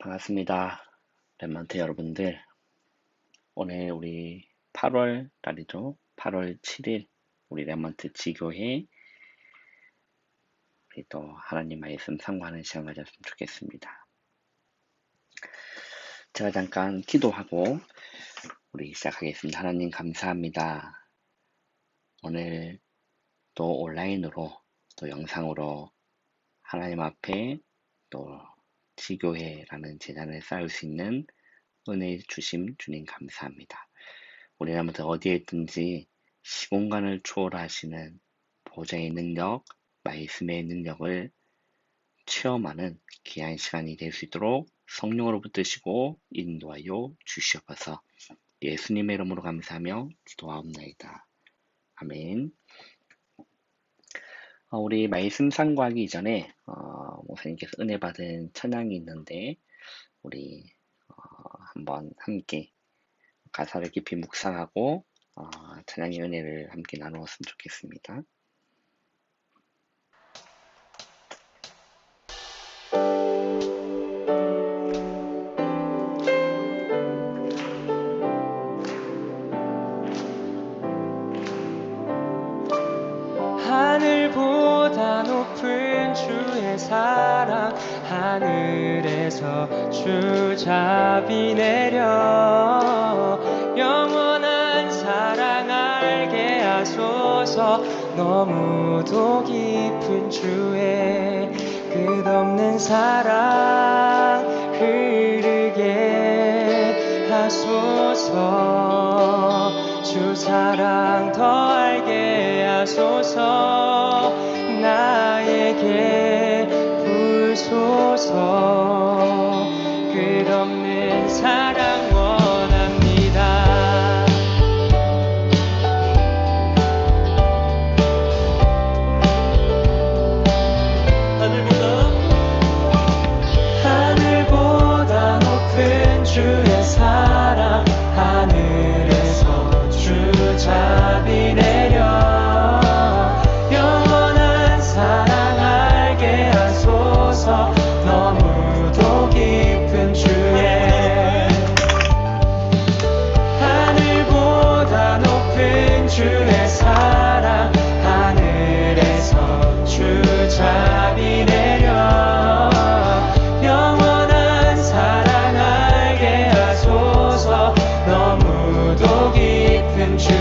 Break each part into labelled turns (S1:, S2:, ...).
S1: 반갑습니다. 랩런트 여러분들. 오늘 우리 8월 날이죠. 8월 7일 우리 랩런트 지교회 우리 또 하나님 말씀 상고하는 시간 가졌으면 좋겠습니다. 제가 잠깐 기도하고 우리 시작하겠습니다. 하나님 감사합니다. 오늘 또 온라인으로 또 영상으로 하나님 앞에 또 지교회라는 재단을 쌓을 수 있는 은혜 주심 주님 감사합니다. 우리 나라들 어디에 있든지 시공간을 초월하시는 보좌의 능력, 말씀의 능력을 체험하는 귀한 시간이 될 수 있도록 성령으로 붙드시고 인도하여 주시옵소서. 예수님의 이름으로 감사하며 기도하옵나이다. 아멘. 우리 말씀 상고하기 이전에 목사님께서 은혜 받은 찬양이 있는데 우리 한번 함께 가사를 깊이 묵상하고 찬양의 은혜를 함께 나누었으면 좋겠습니다.
S2: 하늘보다 높은 주의 사랑, 하늘에서 주잡이 내려 영원한 사랑 알게 하소서. 너무도 깊은 주의 끝없는 사랑 흐르게 하소서. 주 사랑 더 알게 하소서. 나에게 부소서. 끝없는 사랑 원합니다. 하늘보다 높은 주의 사랑, 하늘에서 주잡이 내려 영원한 사랑 알게 하소서. 너무도 깊은 주의 하늘보다 높은 주의 사랑, 하늘에서 주잡이 내려 영원한 사랑 알게 하소서. 너무도 깊은 주의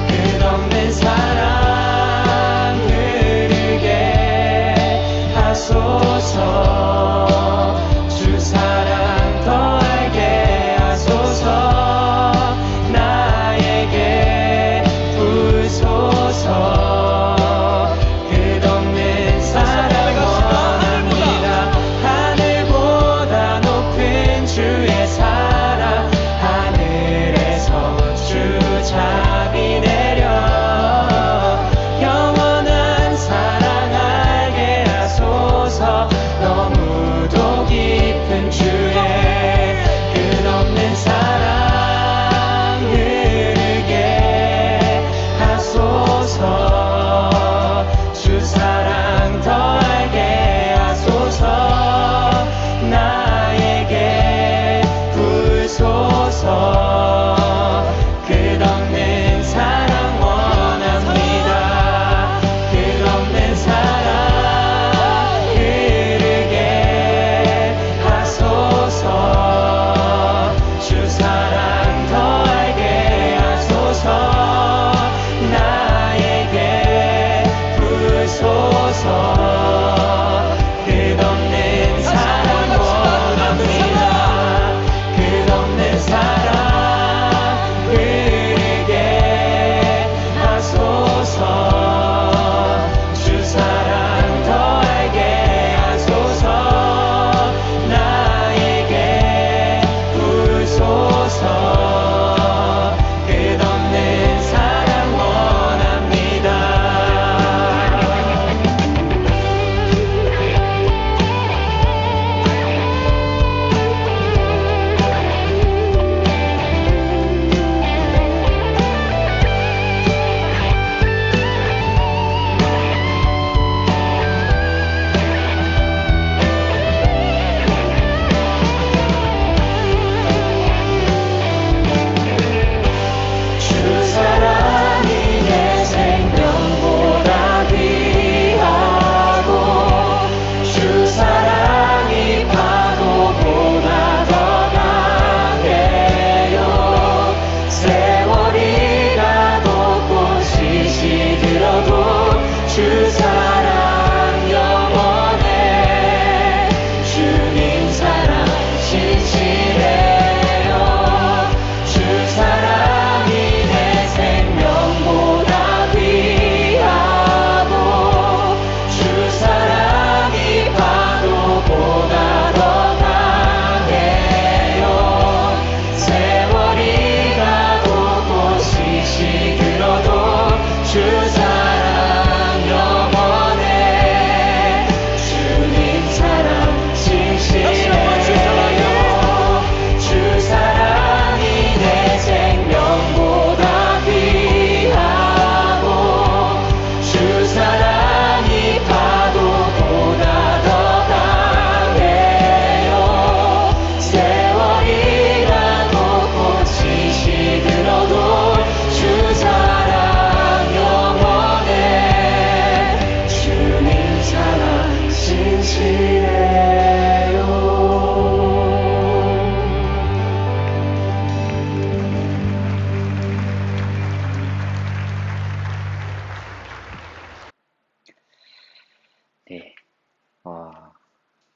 S2: 끝없는 사랑 흐르게 하소서. 주 사랑 더 알게 하소서. 나에게 부소서. 끝없는 사랑 원합니다. 하늘보다 높은 주의 사랑, 하늘에서 주잡이 내려 영원한 사랑 알게 하소서. 너무도 깊은 주의 끝없는 사랑 흐르게 하소서. 주 사랑 더 알게 하소서. 나에게 부소서. 끝없는 사랑 원합니다. 끝없는 사랑 흐르게 하소서.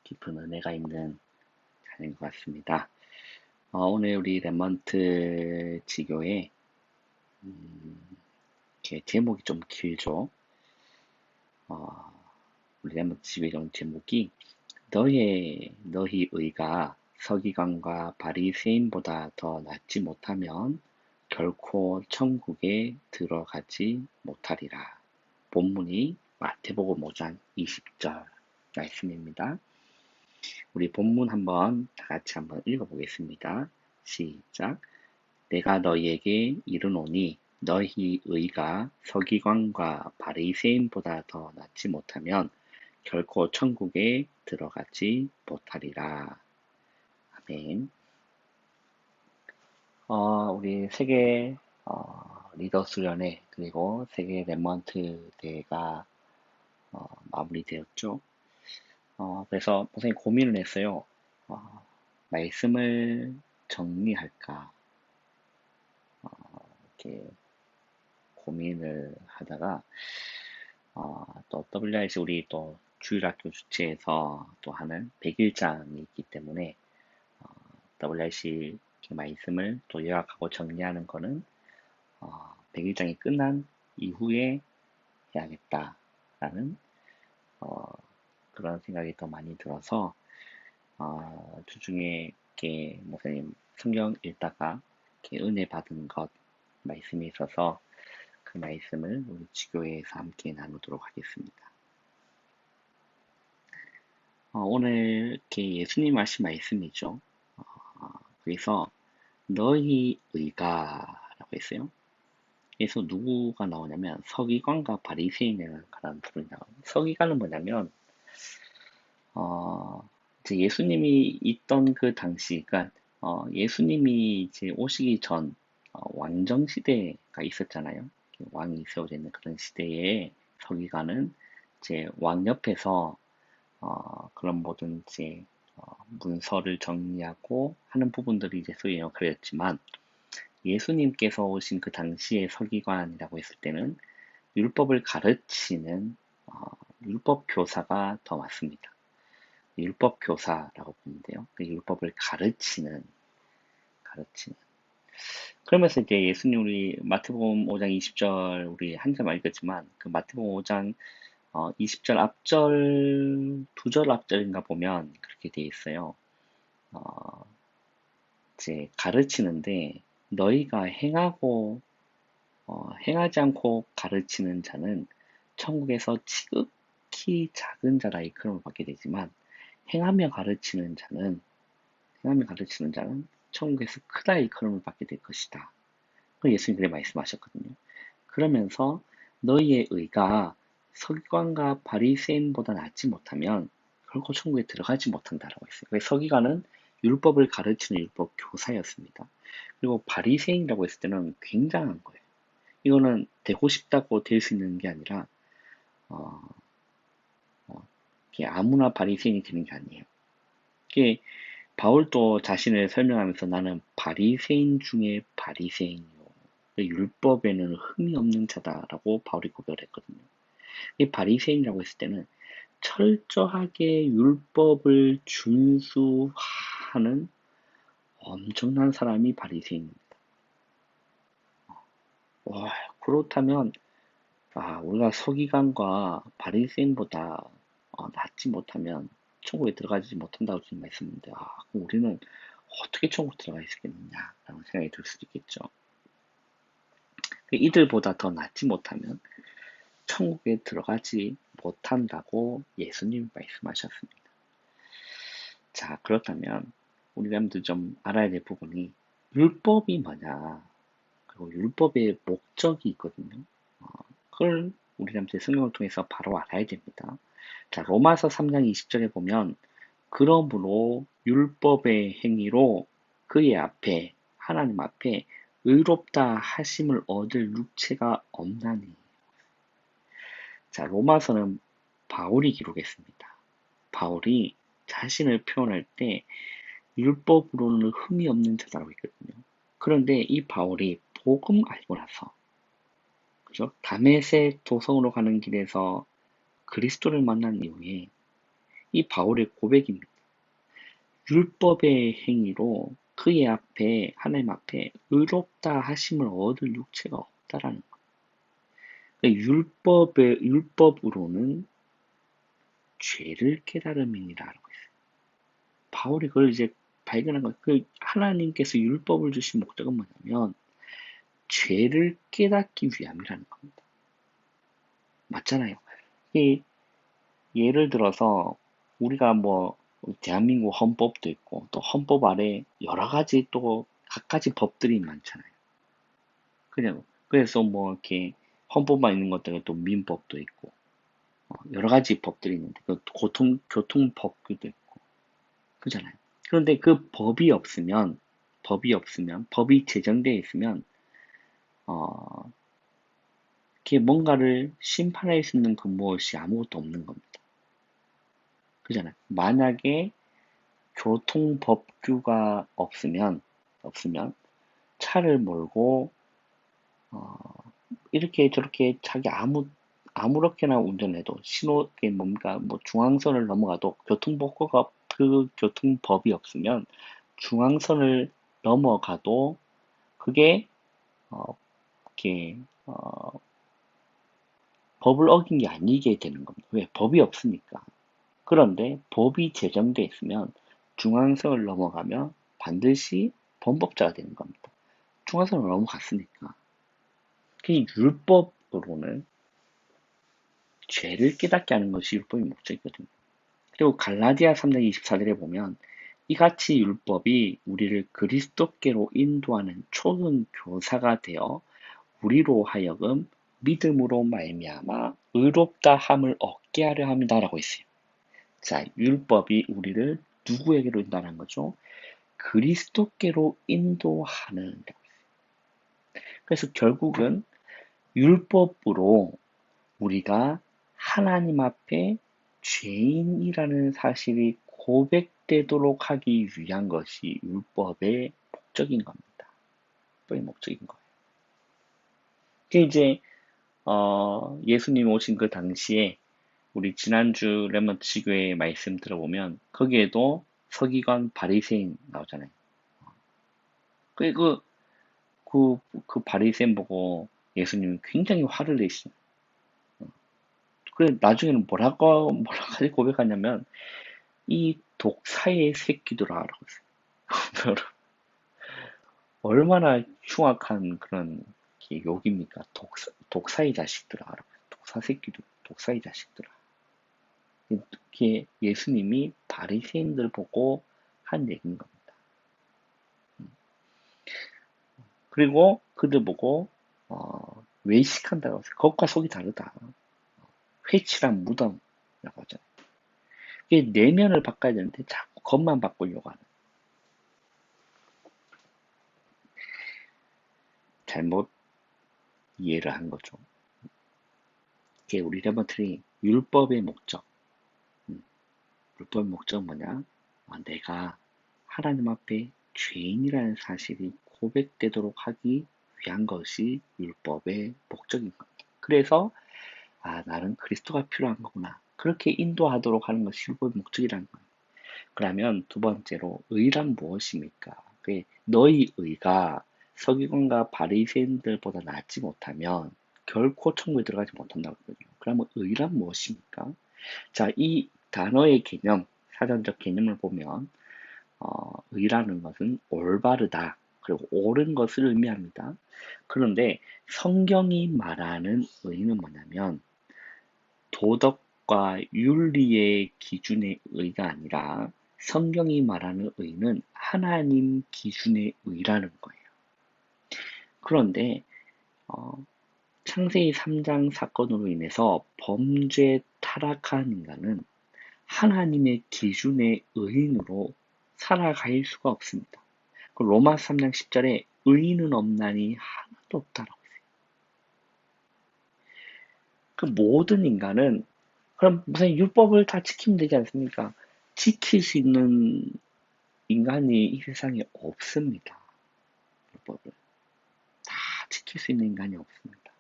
S1: 깊은 은혜가 있는 자녀인 것 같습니다. 오늘 우리 랩먼트 지교의 이렇게 제목이 좀 길죠. 우리 랩먼트 지교의 제목이 너희 의가 서기관과 바리새인보다 더 낫지 못하면 결코 천국에 들어가지 못하리라. 본문이 마태복음 5장 20절 말씀입니다. 우리 본문 다 같이 한번 읽어보겠습니다. 시작. 내가 너희에게 이르노니 너희 의가 서기관과 바리새인보다 더 낫지 못하면 결코 천국에 들어가지 못하리라. 아멘. 우리 세계 리더 수련회 그리고 세계 랩먼트 대회가 마무리되었죠. 그래서 선생님 고민을 했어요. 말씀을 정리할까 이렇게 고민을 하다가 또 WRC 우리 또 주일학교 주최에서 또 하는 100일장이 있기 때문에 WRC 말씀을 또 요약하고 정리하는 거는 100일장이 끝난 이후에 해야겠다라는 그런 생각이 더 많이 들어서 주중에 이렇게 목사님 성경 읽다가 이렇게 은혜 받은 것 말씀이 있어서 그 말씀을 우리 지교회에서 함께 나누도록 하겠습니다. 오늘 이렇게 예수님 하신 말씀이죠. 그래서 너희 의가라고 했어요. 그래서 누구가 나오냐면 서기관과 바리새인이라는 그런 둘이 나와요. 서기관은 뭐냐면 이제 예수님이 있던 그 당시, 그러니까 예수님이 이제 오시기 전 왕정 시대가 있었잖아요. 왕이 세워져 있는 그런 시대에 서기관은 이제 왕 옆에서 그런 모든 이제 문서를 정리하고 하는 부분들이 이제 소위 역할이었지만 예수님께서 오신 그 당시의 서기관이라고 했을 때는 율법을 가르치는 율법 교사가 더 맞습니다. 율법 교사라고 보면 돼요. 그 율법을 가르치는. 그러면서 이제 예수님 우리 마태복음 5장 20절 우리 한 절 읽었지만 그 마태복음 5장 20절 앞절 2절 앞절인가 보면 그렇게 돼 있어요. 이제 가르치는데 너희가 행하지 않고 가르치는 자는 천국에서 지극히 작은 자라 이끌음을 받게 되지만 행하며 가르치는 자는 천국에서 크다 이끌음을 받게 될 것이다. 그 예수님 그렇게 말씀하셨거든요. 그러면서 너희의 의가 서기관과 바리새인보다 낫지 못하면 결코 천국에 들어가지 못한다라고 했어요. 그래서 서기관은 율법을 가르치는 율법 교사였습니다. 그리고 바리새인이라고 했을 때는 굉장한 거예요. 이거는 되고 싶다고 될 수 있는 게 아니라 아무나 바리새인이 되는 게 아니에요. 이게 바울도 자신을 설명하면서 나는 바리새인 중에 바리새인이요. 율법에는 흠이 없는 자다라고 바울이 고백을 했거든요. 이 바리새인이라고 했을 때는 철저하게 율법을 준수하는 엄청난 사람이 바리새인입니다. 그렇다면 우리가 서기관과 바리새인보다 낫지 못하면 천국에 들어가지 못한다고 지금 말씀인데 그럼 우리는 어떻게 천국 들어가 있겠느냐라는 생각이 들 수도 있겠죠. 이들보다 더 낫지 못하면 천국에 들어가지 못한다고 예수님이 말씀하셨습니다. 자, 그렇다면 우리가 좀 알아야 될 부분이 율법이 뭐냐, 그리고 율법의 목적이 있거든요. 그걸 우리가 성경을 통해서 바로 알아야 됩니다. 자, 로마서 3장 20절에 보면 그러므로 율법의 행위로 그의 앞에 하나님 앞에 의롭다 하심을 얻을 육체가 없나니. 자, 로마서는 바울이 기록했습니다. 바울이 자신을 표현할 때 율법으로는 흠이 없는 자라고 했거든요. 그런데 이 바울이 복음 알고 나서 그죠? 다메섹 도성으로 가는 길에서 그리스도를 만난 이후에 이 바울의 고백입니다. 율법의 행위로 그의 앞에, 하나님 앞에 의롭다 하심을 얻을 육체가 없다라는 것. 율법으로는 죄를 깨달음이니라고 했어요. 바울이 그걸 이제 발견한 거예요. 하나님께서 율법을 주신 목적은 뭐냐면, 죄를 깨닫기 위함이라는 겁니다. 맞잖아요. 이 예를 들어서 우리가 대한민국 헌법도 있고 또 헌법 아래 여러 가지 또 갖가지 법들이 많잖아요. 그래서 이렇게 헌법만 있는 것들은 또 민법도 있고 여러 가지 법들이 있는데 교통법규도 있고 그잖아요. 그런데 그 법이 제정되어 있으면 어, 이렇게 뭔가를 심판할 수 있는 무엇이 아무것도 없는 겁니다. 그잖아요. 만약에 교통법규가 없으면 차를 몰고 이렇게 저렇게 자기 아무렇게나 운전해도 신호에 중앙선을 넘어가도 교통법이 없으면 중앙선을 넘어가도 그게 이렇게 법을 어긴 게 아니게 되는 겁니다. 왜? 법이 없으니까. 그런데 법이 제정돼 있으면 중앙선을 넘어가면 반드시 범법자가 되는 겁니다. 중앙선을 넘어갔으니까. 그 율법으로는 죄를 깨닫게 하는 것이 율법의 목적이거든요. 그리고 갈라디아 3장 24절에 보면 이같이 율법이 우리를 그리스도께로 인도하는 초등 교사가 되어 우리로 하여금 믿음으로 말미암아 의롭다 함을 얻게 하려 합니다라고 했어요. 자, 율법이 우리를 누구에게로 인도하는 거죠? 그리스도께로 인도하는. 그래서 결국은 율법으로 우리가 하나님 앞에 죄인이라는 사실이 고백되도록 하기 위한 것이 율법의 목적인 겁니다. 율법의 목적인 거예요. 이제 예수님 오신 그 당시에 우리 지난주 레몬트 교회 말씀 들어보면 거기에도 서기관 바리새인 나오잖아요. 그 바리새인 보고 예수님은 굉장히 화를 내시죠. 그래 나중에는 뭐라고 고백하냐면 이 독사의 새끼들아라고 했어요. 얼마나 흉악한 그런 욕입니까? 독사의 자식들아라고. 독사 새끼들, 독사의 자식들아. 이게 예수님이 바리새인들 보고 한 얘기인 겁니다. 그리고 그들 보고 외식한다고 했어요. 겉과 속이 다르다. 회칠한 무덤이라고 하잖아요. 이게 내면을 바꿔야 되는데 자꾸 겉만 바꾸려고 하는. 잘못 이해를 한 거죠. 이게 우리 레버트리 율법의 목적. 율법의 목적은 뭐냐? 내가 하나님 앞에 죄인이라는 사실이 고백되도록 하기 위한 것이 율법의 목적인 겁니다. 그래서 나는 그리스도가 필요한 거구나. 그렇게 인도하도록 하는 것이 율법의 목적이라는 거예요. 그러면 두 번째로 의란 무엇입니까? 너희 의가 서기관과 바리새인들보다 낫지 못하면 결코 천국에 들어가지 못한다고 하거든요. 그러면 의란 무엇입니까? 자, 이 단어의 개념, 사전적 개념을 보면 의라는 것은 올바르다. 그리고 옳은 것을 의미합니다. 그런데 성경이 말하는 의는 뭐냐면 도덕과 윤리의 기준의 의가 아니라 성경이 말하는 의는 하나님 기준의 의라는 거예요. 그런데 창세기 3장 사건으로 인해서 범죄 타락한 인간은 하나님의 기준의 의인으로 살아갈 수가 없습니다. 로마서 3장 10절에 의인은 없나니 하나도 없다라고 했어요. 그 모든 인간은 그럼 무슨 율법을 다 지키면 되지 않습니까? 지킬 수 있는 인간이 이 세상에 없습니다. 율법을 다 지킬 수 있는 인간이 없습니다.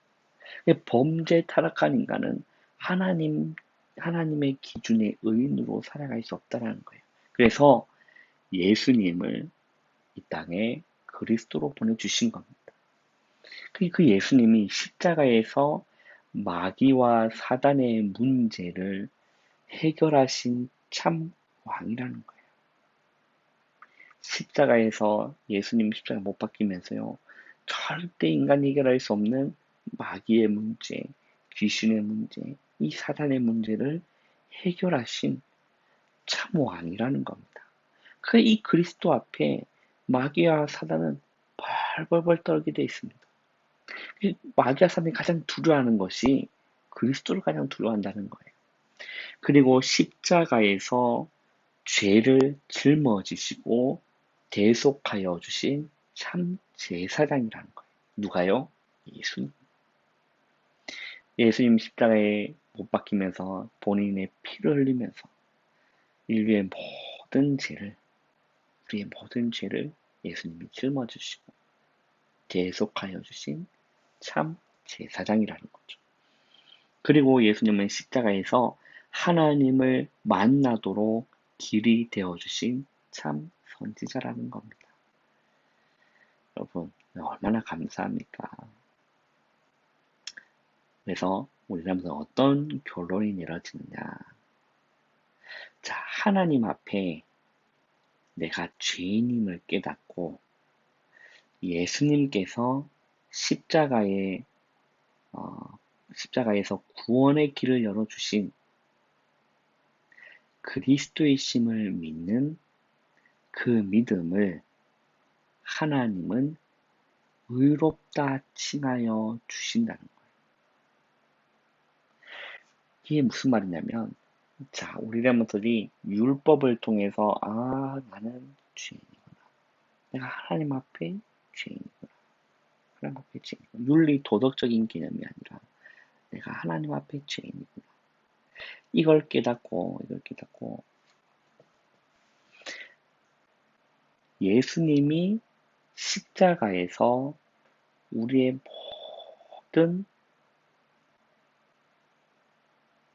S1: 범죄 타락한 인간은 하나님 하나님의 기준의 의인으로 살아갈 수 없다라는 거예요. 그래서 예수님을 이 땅에 그리스도로 보내주신 겁니다. 그 예수님이 십자가에서 마귀와 사단의 문제를 해결하신 참 왕이라는 거예요. 십자가에서 예수님 십자가 못 박히면서요, 절대 인간이 해결할 수 없는 마귀의 문제, 귀신의 문제, 이 사단의 문제를 해결하신 참 왕이라는 겁니다. 이 그리스도 앞에 마귀와 사단은 벌벌벌 떨게 되어 있습니다. 마귀와 사단이 가장 두려워하는 것이 그리스도를 가장 두려워한다는 거예요. 그리고 십자가에서 죄를 짊어지시고 대속하여 주신 참 제사장이라는 거예요. 누가요? 예수님. 예수님 십자가에 못 박히면서 본인의 피를 흘리면서 인류의 모든 죄를, 우리의 모든 죄를 예수님이 짊어지시고 대속하여 주신 참 제사장이라는 거죠. 그리고 예수님은 십자가에서 하나님을 만나도록 길이 되어주신 참 선지자라는 겁니다. 여러분, 얼마나 감사합니까? 그래서 우리는 어떤 결론이 내려지느냐. 자, 하나님 앞에 내가 죄인임을 깨닫고 예수님께서 십자가에서 구원의 길을 열어주신 그리스도의 심을 믿는 그 믿음을 하나님은 의롭다 칭하여 주신다는 거예요. 이게 무슨 말이냐면, 자, 우리 렘넌트들이 율법을 통해서 나는 죄인이구나. 내가 하나님 앞에 죄인이구나. 하나님 앞에 죄인이구나. 윤리 도덕적인 개념이 아니라 내가 하나님 앞에 죄인이구나. 이걸 깨닫고 예수님이 십자가에서 우리의 모든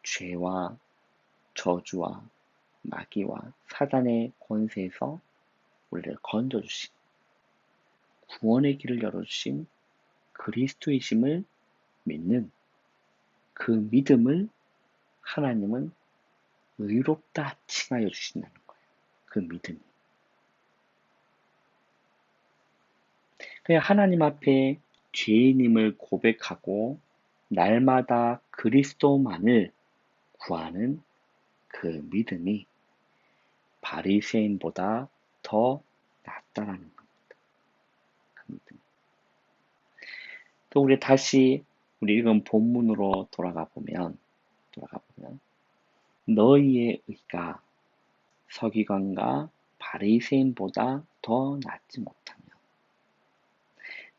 S1: 죄와 저주와 마귀와 사단의 권세에서 우리를 건져주신 구원의 길을 열어주신 그리스도이심을 믿는 그 믿음을 하나님은 의롭다 칭하여 주신다는 거예요. 그 믿음이. 그냥 하나님 앞에 죄인임을 고백하고 날마다 그리스도만을 구하는 그 믿음이 바리새인보다 더 낫다라는 겁니다. 그 믿음. 또 우리 다시 우리 읽은 본문으로 돌아가 보면 너희의 의가 서기관과 바리새인보다 더 낫지 못하며,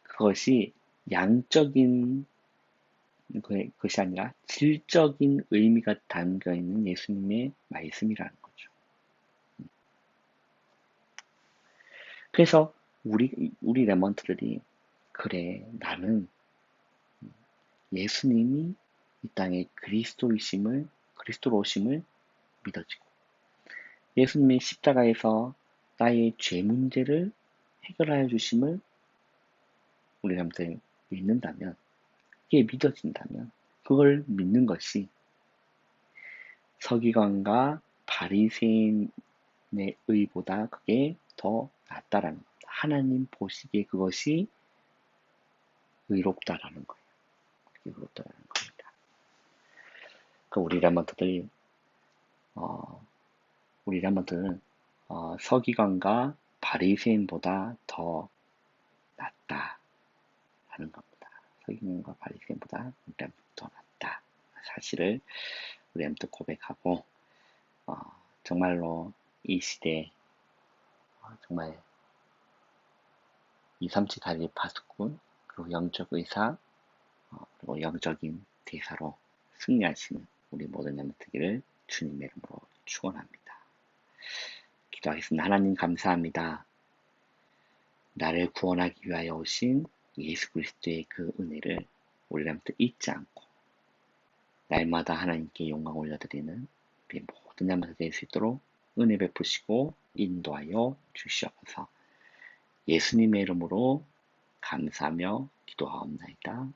S1: 그것이 양적인 것이 아니라 질적인 의미가 담겨 있는 예수님의 말씀이라는 거죠. 그래서 우리 렘넌트들이, 그래, 나는 예수님이 이 땅에 그리스도로 오심을 믿어지고 예수님의 십자가에서 나의 죄 문제를 해결하여 주심을 우리 렘넌트들이 믿는다면, 이게 믿어진다면, 그걸 믿는 것이 서기관과 바리새인의 의보다 그게 더 낫다라는 겁니다. 하나님 보시기에 그것이 의롭다라는 거예요. 의롭다라는 겁니다. 우리 렘넌트들은 서기관과 바리새인보다 더 낫다라는 겁니다. 서기관과 바리새인보다 더 낫다. 사실을 우리 렘넌트 고백하고 정말로 이 시대 정말 237 다리 파수꾼, 그리고 영적 의사, 그리고 영적인 대사로 승리하시는 우리 모든 렘넌트기를 주님의 이름으로 축원합니다. 기도하겠습니다. 하나님 감사합니다. 나를 구원하기 위하여 오신 예수 그리스도의 그 은혜를 우리 렘넌트 잊지 않고 날마다 하나님께 영광 올려드리는 우리 모든 날마다 될 수 있도록 은혜 베푸시고 인도하여 주시옵소서. 예수님의 이름으로 감사하며 기도하옵나이다.